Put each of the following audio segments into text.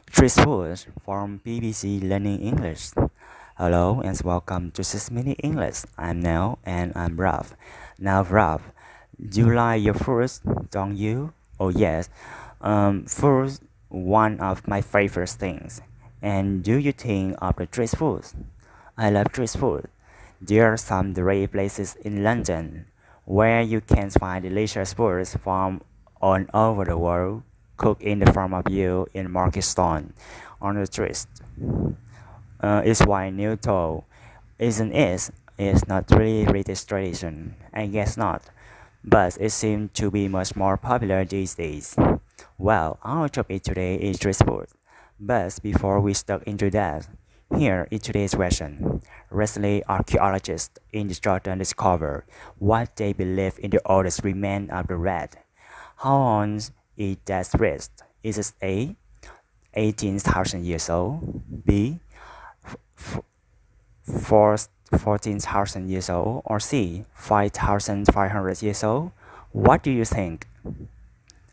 Tris Woods from BBC Learning English. Hello and welcome to 6 Minute English. I'm Nell and I'm Ralph. Now, Ralph, you like your fruits, don't you? Oh, yes. Fruits, one of my favorite things. And do you think of the Tris Foods? I love Tris Food. There are some great places in London where you can find delicious foods from all over the world cooked in the front of you in market stone on the street. It's why new toll isn't it? It's not really British tradition. I guess not. But it seems to be much more popular these days. Well, our topic today is street food. But before we start into that, here is today's question. Recently, archaeologists in Jordan discovered what they believe in the oldest remains of the rat. How old is that wrist? Is it A, 18,000 years old, B, f- 14,000 years old, or C, 5,500 years old? What do you think?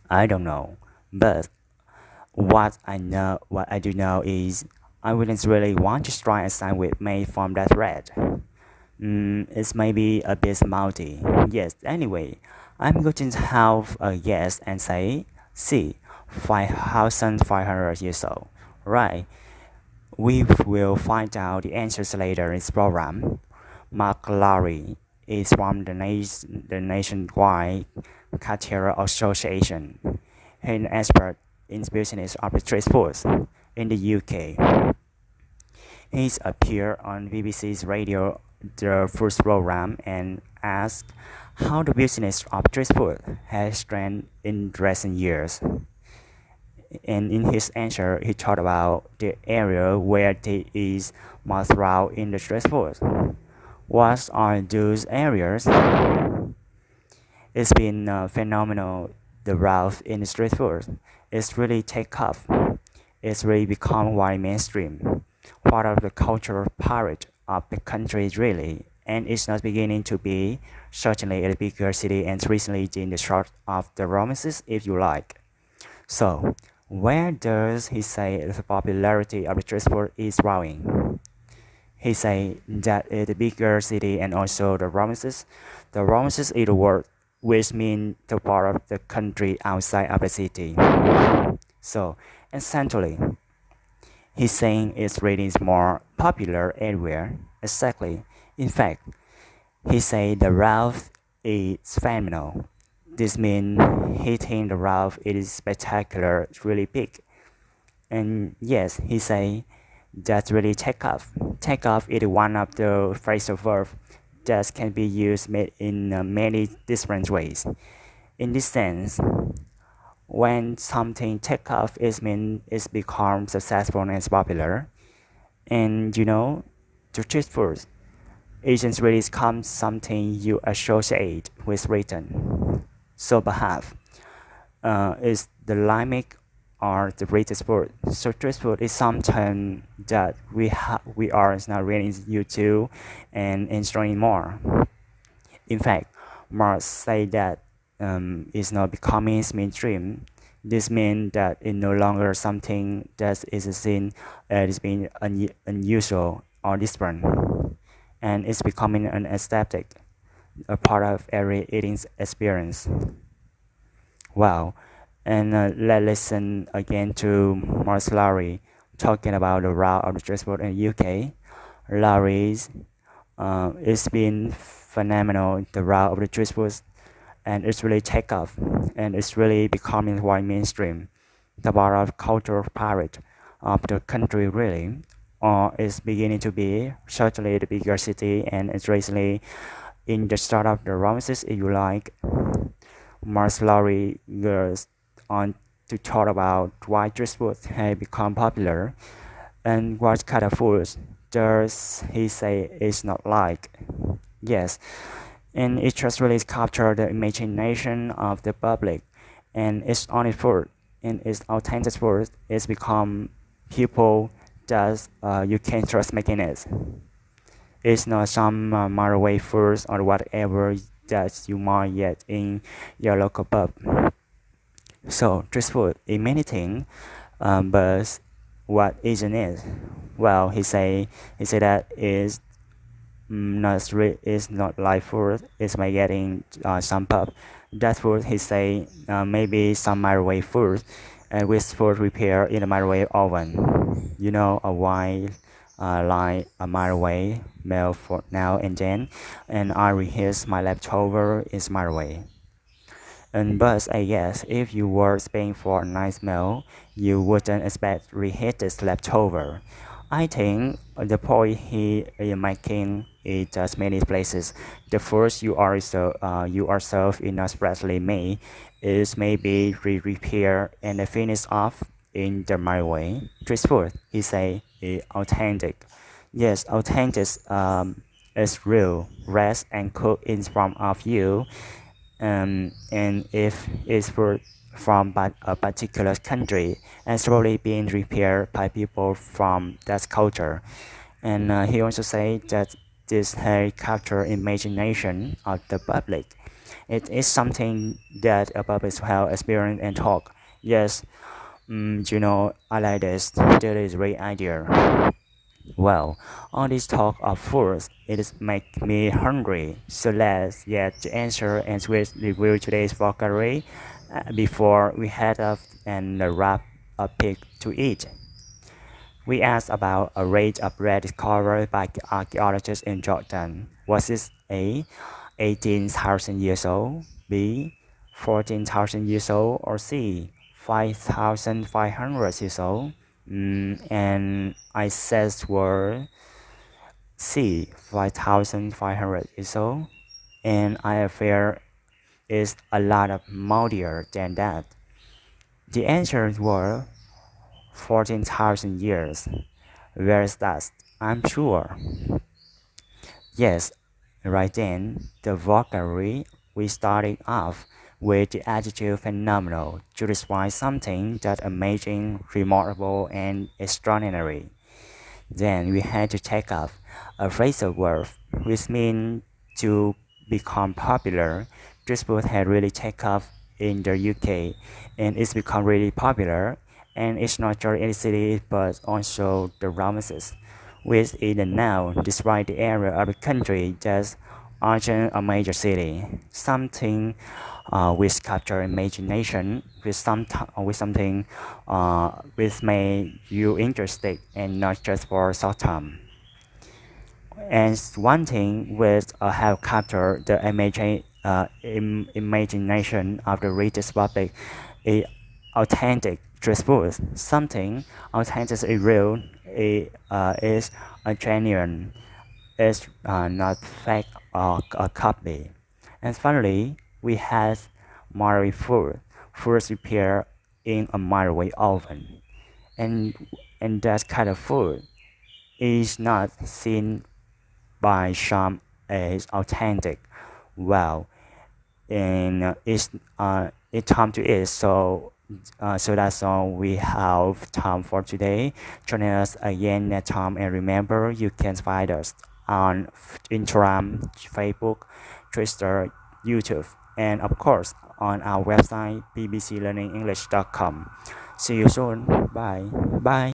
I don't know, but what I do know is I wouldn't really want to try a sandwich made from that red. It's maybe a bit mouthy. Yes, anyway, I'm going to have a guess and say C, 5,500 years old. Right, we will find out the answers later in this program. Mark Lowry is from the nationwide Cartier Association. He's an expert in business of the trade force in the UK. He's appeared on BBC's radio the first program and asked how the business of trade food has strengthened in recent years. And in his answer, he talked about the area where there is most drought in the trade force. What are those areas? It's been phenomenal. The route in the street food. It's really take off. It's really become wide mainstream, part of the cultural parade of the country really, and it's not beginning to be certainly a bigger city and recently in the short of the romances if you like. So, where does he say the popularity of the transport is growing? He say that it's a bigger city and also the provinces. The provinces is the word which means the part of the country outside of the city. So essentially, he's saying its rating is more popular everywhere. Exactly. In fact, he say the route is phenomenal. This means he think the route is spectacular, really big. And yes, he say that really take off. Take off is one of the phrasal verbs that can be used in many different ways. In this sense, when something take off, it means it's become successful and popular. And the truth first, agents really comes something you associate with written. So perhaps is the limit or the greatest sport. So street sport is something that we are not really used to and enjoying more. In fact, Marx say that it's not becoming mainstream. This means that it's no longer something that is seen as being unusual or different, and it's becoming an aesthetic, a part of every eating experience. Wow. And let's listen again to Mark Lowry talking about the route of the transport in the UK. Lowry's it's been phenomenal, the route of the transport, and it's really take off, and it's really becoming quite mainstream. The part of cultural parade of the country really, or is beginning to be certainly the bigger city, and it's recently in the start of the romances if you like. Mark Lowry goes on to talk about why street food has become popular and what kind of foods does he say is not like. Yes, and it just really captured the imagination of the public, and its honest food and its authentic food is become people that you can trust making it. It's not some microwave foods or whatever that you might get in your local pub. So, street food is many things, but what isn't it? Well, he say that is not like food. It's by getting some pub. That food he say maybe some microwave food, and with food prepared in a microwave oven. You know, a while like a microwave meal for now and then, and I reheat my leftover in microwave. And but I guess if you were paying for a nice meal, you wouldn't expect reheated leftover. I think the point he is making is just many places. The first you are served in a specially made is maybe repaired and finished off in the my way. This food, he say, is authentic. Yes, authentic is real, rest and cooked in front of you, and if it's from a particular country and slowly being repaired by people from that culture. And he also said that this has captured imagination of the public. It is something that a public will experience and talk. Yes, I like this. That is a great idea. Well, all this talk of food, it is make me hungry. So let's get the answer and switch review today's vocabulary before we head off and wrap a pig to eat. We asked about a range of bread discovered by archaeologists in Jordan. Was it A, 18,000 years old, B, 14,000 years old, or C, 5,500 years old? And I said were C, 5,500 years old, and I fear is a lot of moldier than that. The answers were 14,000 years. Where is that? I'm sure. Yes, right then, the vocabulary we started off with the adjective phenomenal to describe something that amazing, remarkable, and extraordinary. Then we had to take off a phrasal verb, which means to become popular. This book had really taken off in the UK, and it's become really popular. And it's not just any city, but also the provinces, which in the noun describe the area of the country that aren't a major city. Something which capture imagination with something which made you interested and not just for a short time. And one thing which have captured the imagination of the reader's public is authentic truthful. Something authentic is real, is a genuine, is not fake or a copy. And finally, we have microwave food, food prepared in a microwave oven. And, and that kind of food is not seen by some as authentic. Well, and it's time to eat. So that's all we have time for today. Join us again next time, and remember you can find us on Instagram, Facebook, Twitter, YouTube, and of course on our website bbclearningenglish.com. See you soon. Bye. Bye.